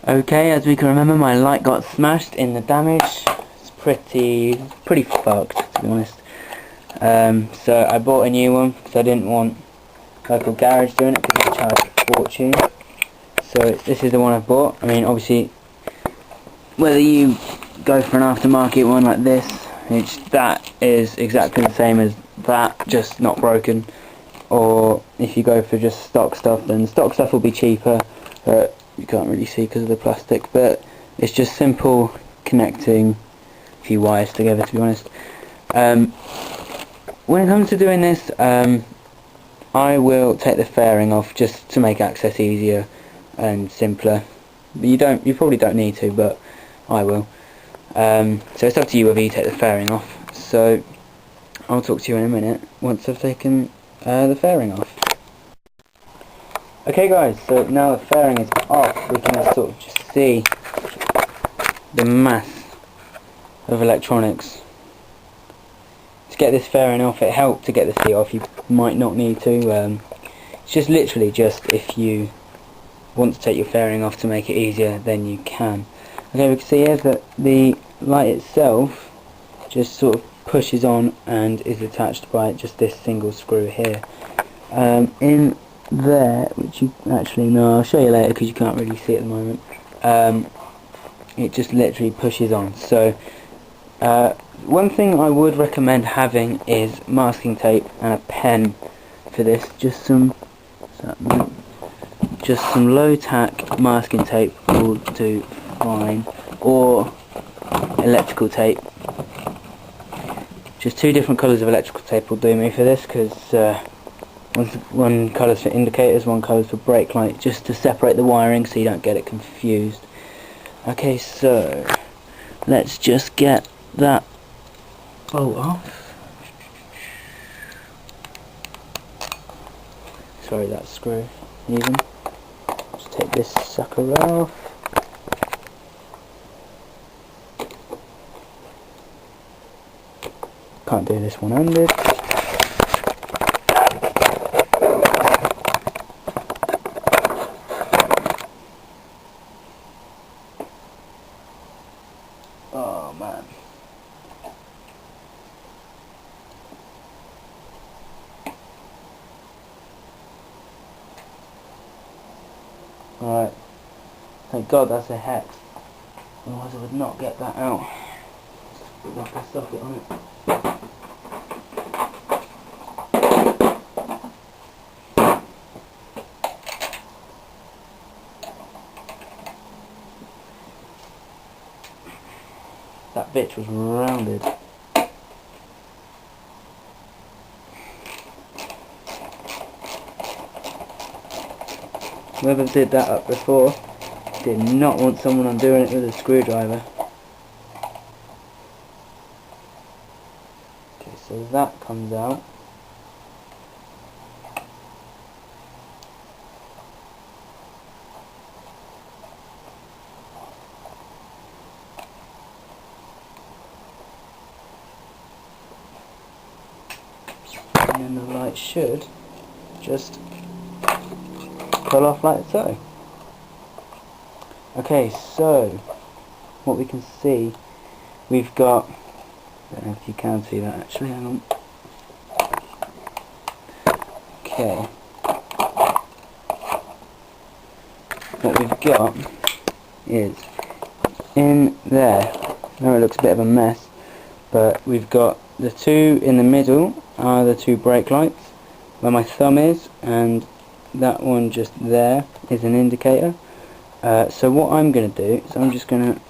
Okay, as we can remember, my light got smashed in the damage. It's pretty fucked, to be honest. So I bought a new one because I didn't want local garage doing it because they charge a fortune. So this is the one I bought. I mean, obviously, whether you go for an aftermarket one like this, which that is exactly the same as that, just not broken, or if you go for just stock stuff, then stock stuff will be cheaper, but you can't really see because of the plastic. But it's just simple connecting a few wires together, to be honest. When it comes to doing this, I will take the fairing off just to make access easier and simpler. You probably don't need to, but I will. So it's up to you whether you take the fairing off. So I'll talk to you in a minute once I've taken the fairing off. Okay guys, so now the fairing is off, we can sort of just see the mass of electronics. To get this fairing off, it helped to get the seat off. You might not need to. It's just literally just if you want to take your fairing off to make it easier, then you can. Okay, we can see here that the light itself just sort of pushes on and is attached by just this single screw here. In there, which you actually no, I'll show you later because you can't really see it at the moment. It just literally pushes on. So one thing I would recommend having is masking tape and a pen for this. Just some low tack masking tape will do fine, or electrical tape. Just two different colours of electrical tape will do me for this, because one colour's for indicators, one colour's for brake light, just to separate the wiring so you don't get it confused. Okay, so let's just get that bolt off. Sorry, that screw even. Just take this sucker off. Can't do this one-handed. Oh man. Alright. Thank God that's a hex. Otherwise I would not get that out. Put like a socket on it. That bitch was rounded. Whoever did that up before did not want someone undoing it with a screwdriver. Okay, so that comes out. And then the light should just pull off like so. Okay, so what we can see, we've got, I don't know if you can see that actually, hang on. Okay, what we've got is in there, I know it looks a bit of a mess, but we've got the two in the middle are the two brake lights where my thumb is, and that one just there is an indicator. So what I'm going to do is I'm just going to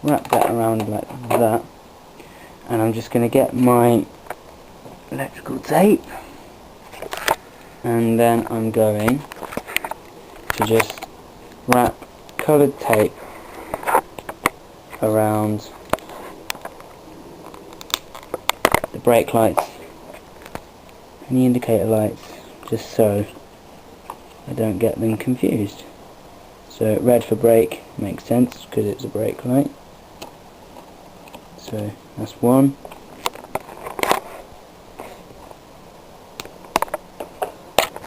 wrap that around like that, and I'm just going to get my electrical tape, and then I'm going to just wrap coloured tape around the brake lights and the indicator lights, just so I don't get them confused. So red for brake makes sense because it's a brake light. So that's one.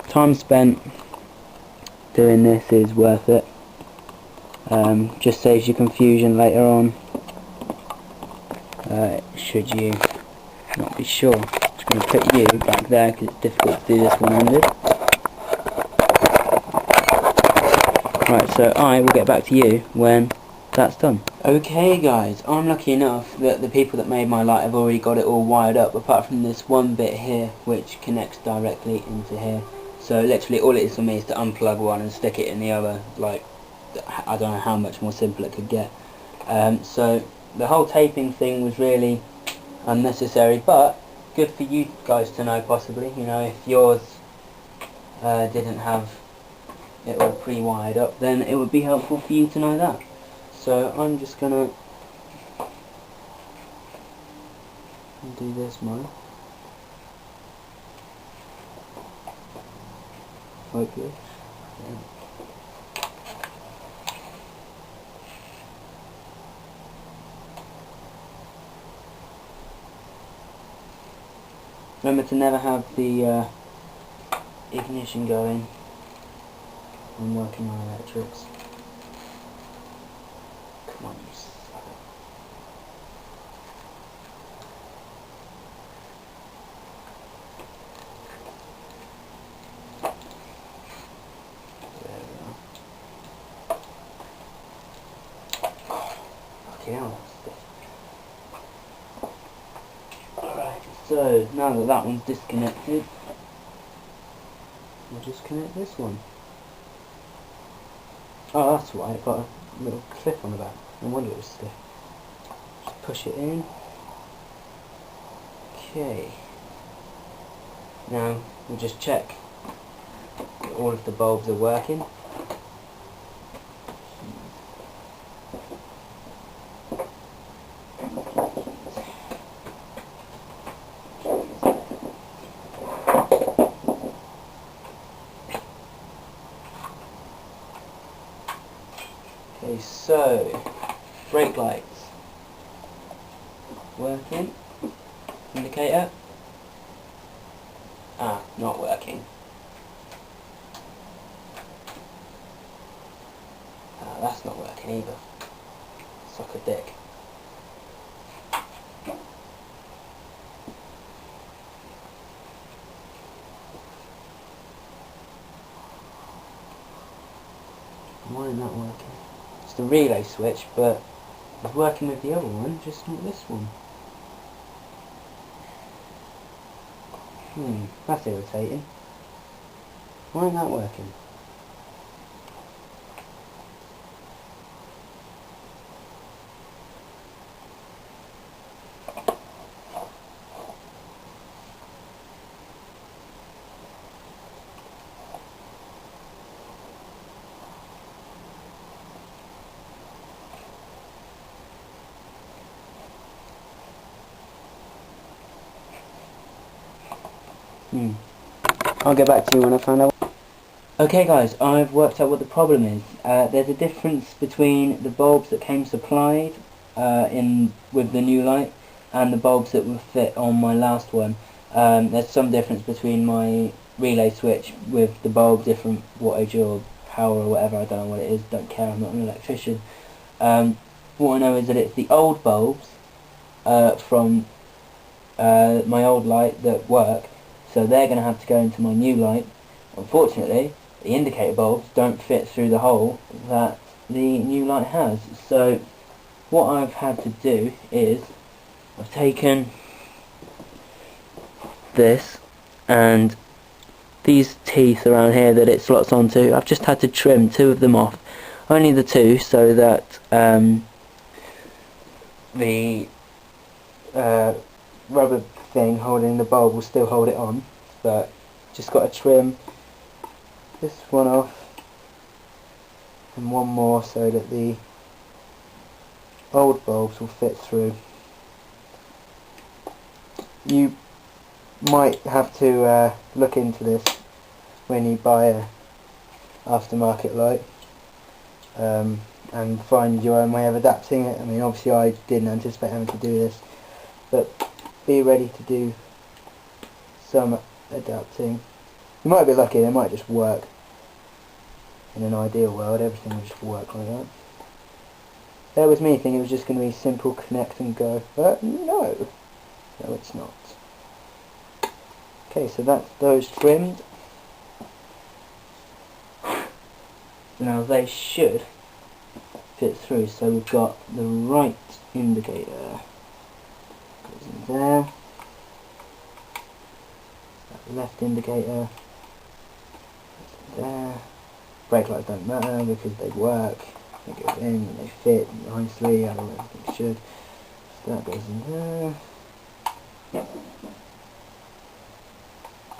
Time spent doing this is worth it. Just saves you confusion later on, should you not be sure. Just going to put you back there because it's difficult to do this one-handed. Right, so I will get back to you when that's done. Okay guys, I'm lucky enough that the people that made my light have already got it all wired up, apart from this one bit here which connects directly into here. So literally all it is for me is to unplug one and stick it in the other. Like, I don't know how much more simple it could get. So the whole taping thing was really unnecessary, but good for you guys to know possibly. You know, if yours didn't have it all pre-wired up, then it would be helpful for you to know that. So I'm just gonna do this mine. Hopefully. Yeah. Remember to never have the ignition going when working on electrics. Come on, you sucker. There we are. Oh, fucking hell, that's stiff. Alright, so now that that one's disconnected, we'll just connect this one. Oh, that's why it got a little clip on the back. No wonder it was stiff. Just push it in. Okay. Now we'll just check that all of the bulbs are working. Okay, so brake lights working. Indicator. Not working. That's not working either. Suck a dick. Why isn't that working? It's the relay switch, but it's working with the other one, just not this one. That's irritating. Why isn't that working? I'll get back to you when I find out. Okay guys, I've worked out what the problem is. There's a difference between the bulbs that came supplied with the new light and the bulbs that were fit on my last one. There's some difference between my relay switch with the bulb, different wattage or power or whatever, I don't know what it is, don't care, I'm not an electrician. What I know is that it's the old bulbs from my old light that work, so they're going to have to go into my new light. Unfortunately, the indicator bulbs don't fit through the hole that the new light has. So what I've had to do is I've taken this and these teeth around here that it slots onto, I've just had to trim two of them off. Only the two, so that the rubber thing holding the bulb will still hold it on, but just got to trim this one off and one more so that the old bulbs will fit through. You might have to look into this when you buy a aftermarket light and find your own way of adapting it. I mean, obviously I didn't anticipate having to do this, but be ready to do some adapting. You might be lucky, they might just work. In an ideal world, everything would just work like that. Bear with me, thinking it was just going to be simple connect and go, but no, it's not. Okay, so that's those trimmed. Now they should fit through, so we've got the right indicator goes in there, that left indicator goes in there. Brake lights don't matter because they work, they go in and they fit nicely, I don't know if they should. So that goes in there.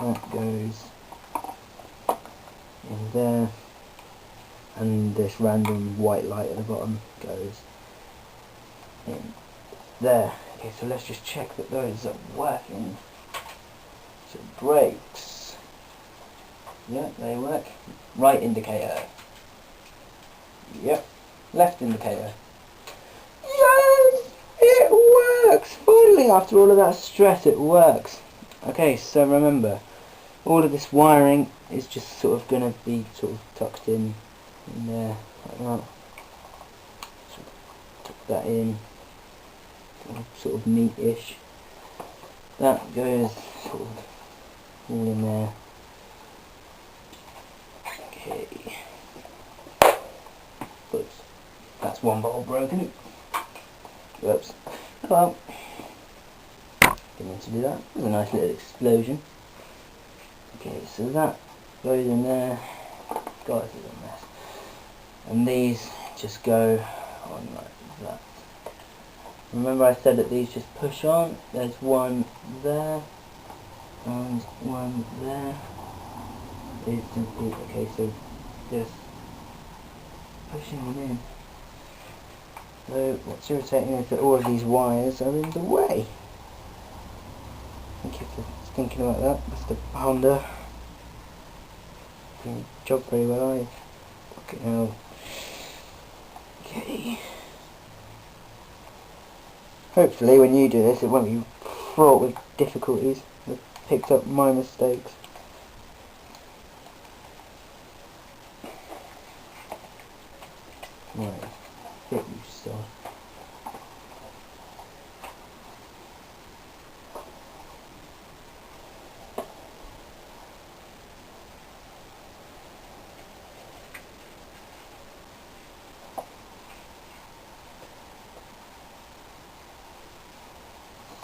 That goes in there, and this random white light at the bottom goes in there. Okay, so let's just check that those are working. So brakes, yeah, they work. Right indicator, yep. Left indicator, yes, it works! Finally, after all of that stress, it works. Okay, so remember, all of this wiring is just sort of going to be sort of tucked in there, like that. So tuck that in, sort of neat-ish. That goes sort of all in there. Okay. Oops. That's one bolt broken. Whoops. Oh well. Didn't mean to do that. It was a nice little explosion. Okay, so that goes in there. God, this is a mess. And these just go on like that. Remember I said that these just push on. There's one there and one there. It's simply, okay, so just pushing them in. So what's irritating is that all of these wires are in the way. Thank you for thinking about that, Mr. Honda. Doing your job very well, are you? Fucking hell. Okay. Hopefully when you do this it won't be fraught with difficulties. I've picked up my mistakes. Right, get you started.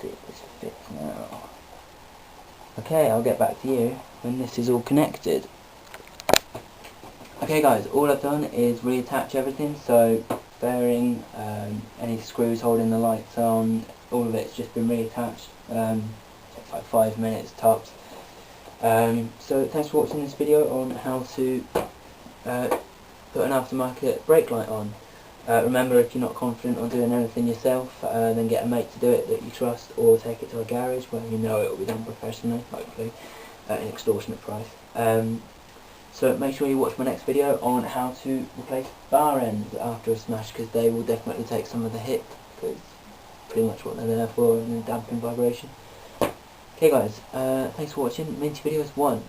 See if this fits now. Okay, I'll get back to you when this is all connected. Okay guys, all I've done is reattach everything, so bearing, any screws holding the lights on, all of it's just been reattached. Takes like 5 minutes tops. So thanks for watching this video on how to put an aftermarket brake light on. Remember, if you're not confident on doing anything yourself, then get a mate to do it that you trust, or take it to a garage where you know it will be done professionally, hopefully, at an extortionate price. So make sure you watch my next video on how to replace bar ends after a smash, because they will definitely take some of the hit, because pretty much what they're there for, and dampen vibration. Okay guys, thanks for watching Mintyvideos1.